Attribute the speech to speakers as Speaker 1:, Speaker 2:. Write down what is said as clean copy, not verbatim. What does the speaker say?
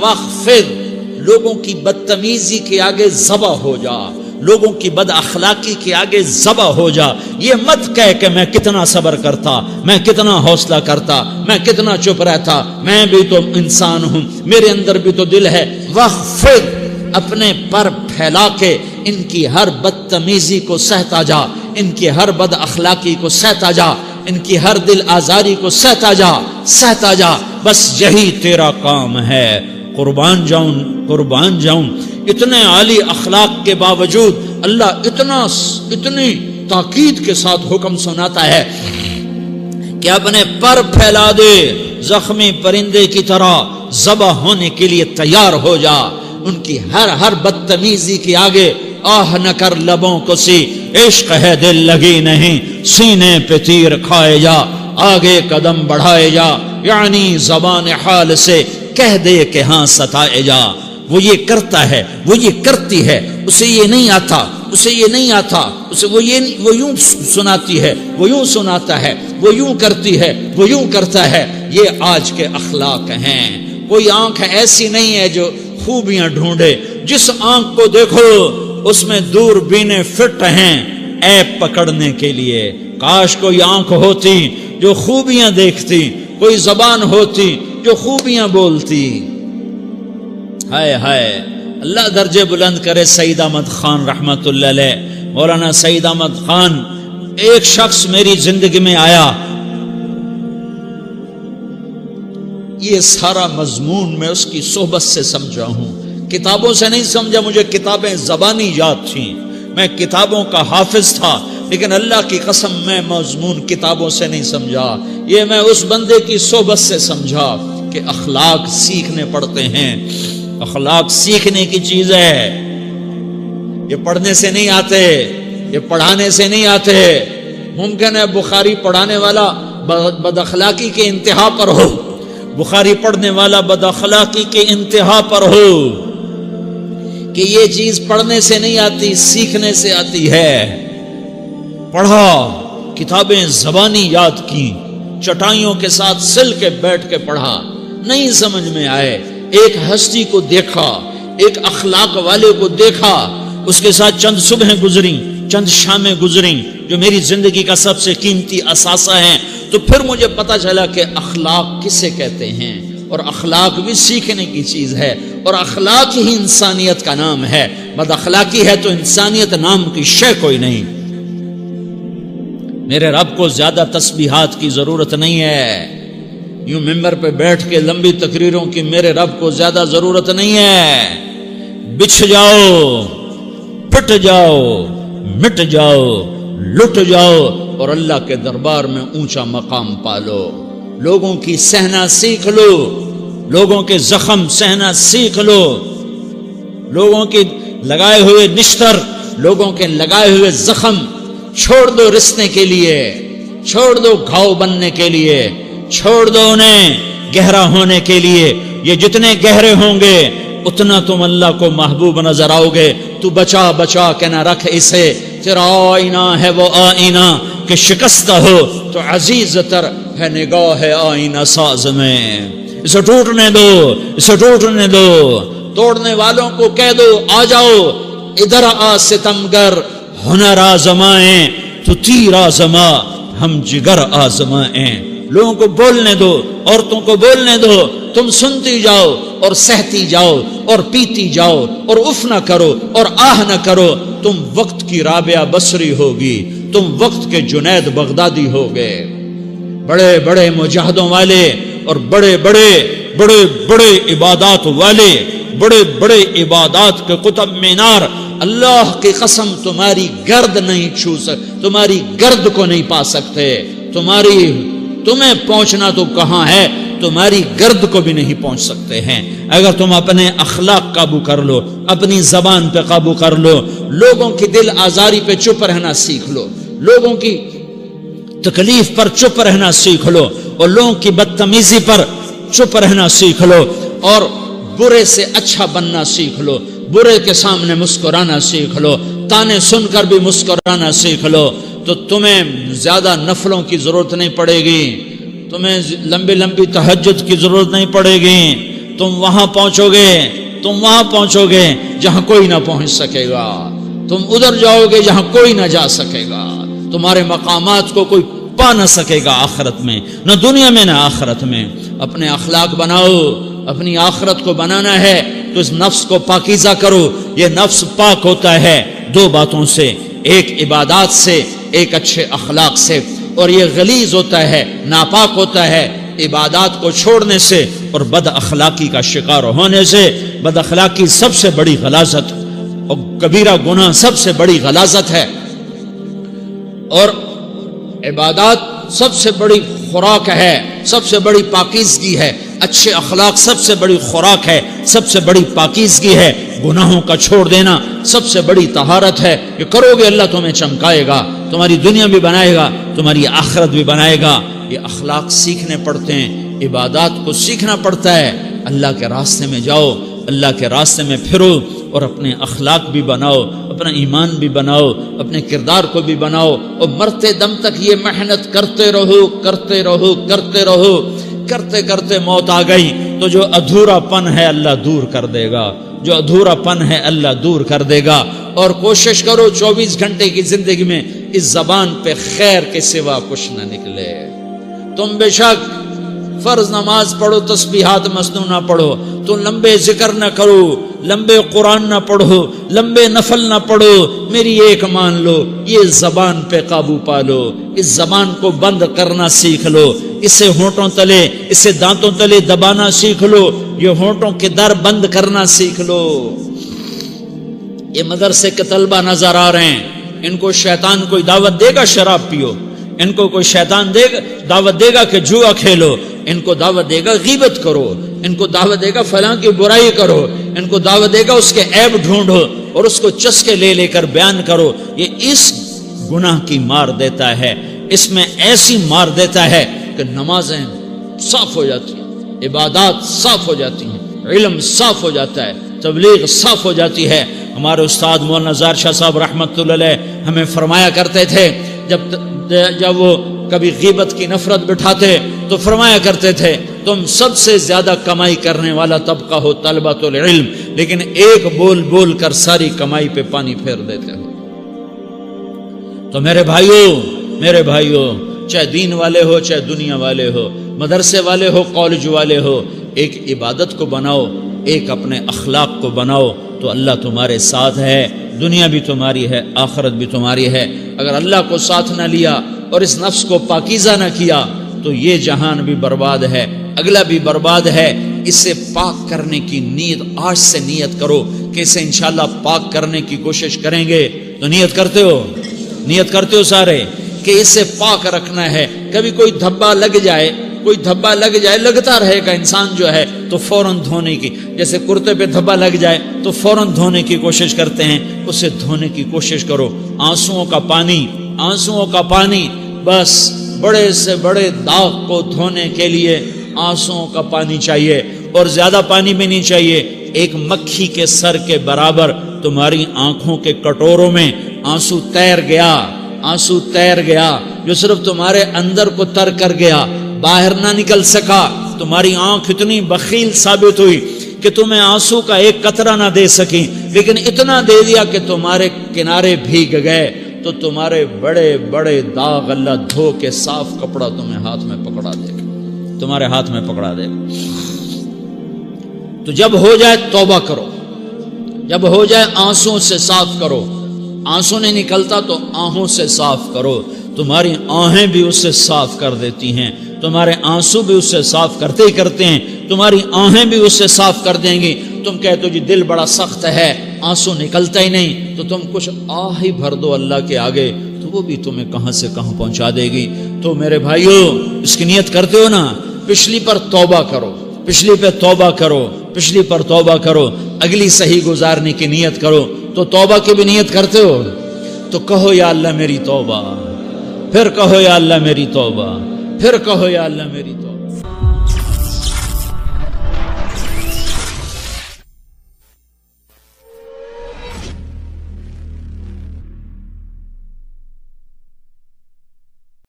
Speaker 1: واخفض، لوگوں کی بدتمیزی کے آگے ذبح ہو جا، لوگوں کی بد اخلاقی کے آگے ذبح ہو جا. یہ مت کہہ کہ میں کتنا صبر کرتا، میں کتنا حوصلہ کرتا، میں کتنا چپ رہتا، میں بھی تو انسان ہوں، میرے اندر بھی تو دل ہے. واخفض، اپنے پر پھیلا کے ان کی ہر بدتمیزی کو سہتا جا، ان کی ہر بد اخلاقی کو سہتا جا، ان کی ہر دل آزاری کو سہتا جا، سہتا جا. بس یہی تیرا کام ہے. قربان جاؤں، قربان جاؤں. اتنے عالی اخلاق کے باوجود اللہ اتنی تاکید کے ساتھ حکم سناتا ہے کہ اپنے پر پھیلا دے، زخمی پرندے کی طرح ذبح ہونے کے لیے تیار ہو جا. ان کی ہر بدتمیزی کے آگے آہ نہ کر لبوں کو سی، عشق ہے دل لگی نہیں، سینے پہ تیر کھائے جا، آگے قدم بڑھائے جا، یعنی زبان حال سے کہہ دے کہ ہاں ستائے جا. وہ یہ کرتا ہے، وہ یہ کرتی ہے، اسے یہ نہیں آتا، اسے یہ نہیں آتا، اسے وہ یوں سناتی ہے، وہ یوں سناتا ہے، وہ یوں کرتی ہے، وہ یوں کرتا ہے. یہ آج کے اخلاق ہیں. کوئی آنکھ ایسی نہیں ہے جو خوبیاں ڈھونڈے. جس آنکھ کو دیکھو اس میں دوربینیں فٹ ہیں عیب پکڑنے کے لیے. کاش کوئی آنکھ ہوتی جو خوبیاں دیکھتی، کوئی زبان ہوتی جو خوبیاں بولتی. ہائے ہائے، اللہ درجے بلند کرے سعید احمد خان رحمت اللہ علیہ. مولانا سعید احمد خان، ایک شخص میری زندگی میں آیا، یہ سارا مضمون میں اس کی صحبت سے سمجھا ہوں، کتابوں سے نہیں سمجھا. مجھے کتابیں زبانی یاد تھیں، میں کتابوں کا حافظ تھا، لیکن اللہ کی قسم میں مضمون کتابوں سے نہیں سمجھا. یہ میں اس بندے کی صحبت سے سمجھا کہ اخلاق سیکھنے پڑتے ہیں. اخلاق سیکھنے کی چیز ہے، یہ پڑھنے سے نہیں آتے، یہ پڑھانے سے نہیں آتے. ممکن ہے بخاری پڑھانے والا بد اخلاقی کے انتہا پر ہو، بخاری پڑھنے والا بد اخلاقی کے انتہا پر ہو، کہ یہ چیز پڑھنے سے نہیں آتی، سیکھنے سے آتی ہے. پڑھا، کتابیں زبانی یاد کی، چٹائیوں کے ساتھ سل کے بیٹھ کے پڑھا، نہیں سمجھ میں آئے. ایک ہستی کو دیکھا، ایک اخلاق والے کو دیکھا، اس کے ساتھ چند صبحیں گزری، چند شامیں گزری جو میری زندگی کا سب سے قیمتی اثاثہ ہیں. تو پھر مجھے پتا چلا کہ اخلاق کسے کہتے ہیں، اور اخلاق بھی سیکھنے کی چیز ہے، اور اخلاق ہی انسانیت کا نام ہے. بد اخلاقی ہے تو انسانیت نام کی شے کوئی نہیں. میرے رب کو زیادہ تسبیحات کی ضرورت نہیں ہے، یوں ممبر پہ بیٹھ کے لمبی تقریروں کی میرے رب کو زیادہ ضرورت نہیں ہے. بچھ جاؤ، پٹ جاؤ، مٹ جاؤ، لٹ جاؤ، اور اللہ کے دربار میں اونچا مقام پالو. لوگوں کی سہنا سیکھ لو، لوگوں کے زخم سہنا سیکھ لو، لوگوں کے لگائے ہوئے نشتر، لوگوں کے لگائے ہوئے زخم چھوڑ دو رسنے کے لیے، چھوڑ دو گھاؤ بننے کے لیے، چھوڑ دو انہیں گہرا ہونے کے لیے. یہ جتنے گہرے ہوں گے اتنا تم اللہ کو محبوب نظر آؤ گے. تو بچا بچا کے نہ رکھ اسے، تیرا آئینہ ہے وہ آئینہ کہ شکستہ ہو تو عزیز تر ہے نگاہ آئینہ ساز میں. اسے ٹوٹنے دو، اسے ٹوٹنے دو. توڑنے والوں کو کہہ دو آ جاؤ ادھر آ ستمگر، ہنر آزمائیں تو تیر آزما، ہم جگر آزمائیں. لوگوں کو بولنے دو، عورتوں کو بولنے دو، تم سنتی جاؤ اور سہتی جاؤ اور پیتی جاؤ اور اف نہ کرو اور آہ نہ کرو. تم وقت کی رابعہ بصری ہوگی، تم وقت کے جنید بغدادی ہوگے. بڑے بڑے مجاہدوں والے اور بڑے بڑے بڑے بڑے عبادات والے، بڑے بڑے عبادات کے قطب مینار، اللہ کی قسم تمہاری گرد نہیں چھو سکتے، تمہاری گرد کو نہیں پا سکتے. تمہیں پہنچنا تو کہاں ہے، تمہاری گرد کو بھی نہیں پہنچ سکتے ہیں. اگر تم اپنے اخلاق قابو کر لو، اپنی زبان پہ قابو کر لو، لوگوں کی دل آزاری پہ چپ رہنا سیکھ لو، لوگوں کی تکلیف پر چپ رہنا سیکھ لو، اور لوگوں کی بدتمیزی پر چپ رہنا سیکھ لو، اور برے سے اچھا بننا سیکھ لو، برے کے سامنے مسکرانا سیکھ لو، تانے سن کر بھی مسکرانا سیکھ لو، تو تمہیں زیادہ نفلوں کی ضرورت نہیں پڑے گی، تمہیں لمبی لمبی تہجد کی ضرورت نہیں پڑے گی، تم وہاں پہنچو گے جہاں کوئی نہ پہنچ سکے گا، تم ادھر جاؤ گے جہاں کوئی نہ جا سکے گا، تمہارے مقامات کو کوئی پا نہ سکے گا آخرت میں، نہ دنیا میں نہ آخرت میں۔ اپنے اخلاق بناؤ، اپنی آخرت کو بنانا ہے تو اس نفس کو پاکیزہ کرو۔ یہ نفس پاک ہوتا ہے دو باتوں سے، ایک عبادات سے، ایک اچھے اخلاق سے، اور یہ غلیظ ہوتا ہے، ناپاک ہوتا ہے عبادات کو چھوڑنے سے اور بد اخلاقی کا شکار ہونے سے۔ بد اخلاقی سب سے بڑی غلاظت اور کبیرہ گناہ سب سے بڑی غلاظت ہے، اور عبادات سب سے بڑی خوراک ہے، سب سے بڑی پاکیزگی ہے، اچھے اخلاق سب سے بڑی خوراک ہے، سب سے بڑی پاکیزگی ہے۔ گناہوں کا چھوڑ دینا سب سے بڑی طہارت ہے۔ یہ کرو گے اللہ تمہیں چمکائے گا، تمہاری دنیا بھی بنائے گا، تمہاری آخرت بھی بنائے گا۔ یہ اخلاق سیکھنے پڑتے ہیں، عبادات کو سیکھنا پڑتا ہے۔ اللہ کے راستے میں جاؤ، اللہ کے راستے میں پھرو، اور اپنے اخلاق بھی بناؤ، اپنا ایمان بھی بناؤ، اپنے کردار کو بھی بناؤ، اور مرتے دم تک یہ محنت کرتے رہو، کرتے رہو، کرتے رہو۔ کرتے کرتے موت آ گئی تو جو ادھورا پن ہے اللہ دور کر دے گا، جو ادھورا پن ہے اللہ دور کر دے گا۔ اور کوشش کرو 24 گھنٹے کی زندگی میں اس زبان پہ خیر کے سوا کچھ نہ نکلے۔ تم بے شک فرض نماز پڑھو، تسبیحات مسنون نہ پڑھو، تو لمبے ذکر نہ کرو، لمبے قرآن نہ پڑھو، لمبے نفل نہ پڑھو، میری ایک مان لو، یہ زبان پہ قابو پالو، اس زبان کو بند کرنا سیکھ لو، اسے ہونٹوں تلے، اسے دانتوں تلے دبانا سیکھ لو، یہ ہونٹوں کے در بند کرنا سیکھ لو۔ یہ مدرسے کے طلبہ نظر آ رہے ہیں، ان کو شیطان کوئی دعوت دے گا شراب پیو، ان کو کوئی شیطان دعوت دے گا کہ جوا کھیلو، ان کو دعوت دے گا غیبت کرو، ان کو دعوت دے گا فلاں کی برائی کرو، ان کو دعوت دے گا اس کے عیب ڈھونڈو اور اس کو چسکے لے لے کر بیان کرو۔ یہ اس گناہ کی مار دیتا ہے، اس میں ایسی مار دیتا ہے کہ نمازیں صاف ہو جاتی ہیں، عبادات صاف ہو جاتی ہیں، علم صاف ہو جاتا ہے، تبلیغ صاف ہو جاتی ہے۔ ہمارے استاد مولانا زار شاہ صاحب رحمۃ اللہ علیہ ہمیں فرمایا کرتے تھے، جب وہ کبھی غیبت کی نفرت بٹھاتے تو فرمایا کرتے تھے تم سب سے زیادہ کمائی کرنے والا طبقہ ہو طلبۃ العلم، لیکن ایک بول بول کر ساری کمائی پہ پانی پھیر دیتے ہو۔ تو میرے بھائیوں چاہے دین والے ہو، چاہے دنیا والے ہو، مدرسے والے ہو، کالج والے ہو، ایک عبادت کو بناؤ، ایک اپنے اخلاق کو بناؤ، تو اللہ تمہارے ساتھ ہے، دنیا بھی تمہاری ہے، آخرت بھی تمہاری ہے۔ اگر اللہ کو ساتھ نہ لیا اور اس نفس کو پاکیزہ نہ کیا تو یہ جہان بھی برباد ہے، اگلا بھی برباد ہے۔ اسے پاک کرنے کی نیت آج سے نیت کرو کہ اسے انشاءاللہ پاک کرنے کی کوشش کریں گے۔ تو نیت کرتے ہو سارے کہ اسے پاک رکھنا ہے۔ کبھی کوئی دھبا لگ جائے لگتا رہے گا انسان جو ہے تو فوراً دھونے کی، جیسے کرتے پہ دھبا لگ جائے تو فوراً دھونے کی کوشش کرتے ہیں، اسے دھونے کی کوشش کرو۔ آنسوؤں کا پانی بس بڑے سے بڑے داغ کو دھونے کے لیے آنسوؤں کا پانی چاہیے، اور زیادہ پانی بھی نہیں چاہیے۔ ایک مکھی کے سر کے برابر تمہاری آنکھوں کے کٹوروں میں آنسو تیر گیا جو صرف تمہارے اندر کو تر کر گیا، باہر نہ نکل سکا۔ تمہاری آنکھ اتنی بخیل ثابت ہوئی کہ تمہیں آنسو کا ایک قطرہ نہ دے سکی، لیکن اتنا دے دیا کہ تمہارے کنارے بھیگ گئے۔ تو تمہارے بڑے بڑے داغ اللہ دھو کے صاف کپڑا تمہیں ہاتھ میں پکڑا دے گا، تمہارے ہاتھ میں پکڑا دے گا۔ تو جب ہو جائے توبہ کرو، جب ہو جائے آنسوں سے صاف کرو۔ آنسو نہیں نکلتا تو آہوں سے صاف کرو، تمہاری آہیں بھی اس سے صاف کر دیتی ہیں، تمہارے آنسو بھی اس سے صاف کرتے ہی کرتے ہیں، تمہاری آہیں بھی اس سے صاف کر دیں گی۔ تم کہتے ہو جی دل بڑا سخت ہے، آنسو نکلتا ہی نہیں، تو تم کچھ آہ ہی بھر دو اللہ کے آگے، تو وہ بھی تمہیں کہاں سے کہاں پہنچا دے گی۔ تو میرے بھائیوں اس کی نیت کرتے ہو نا، پچھلی پر توبہ کرو، پچھلی پہ توبہ کرو، پچھلی پر توبہ کرو، اگلی صحیح گزارنے کی نیت کرو۔ تو توبہ کی بھی نیت کرتے ہو تو کہو یا اللہ میری توبہ، پھر کہو یا اللہ میری توبہ، پھر کہو یا اللہ میری توبہ۔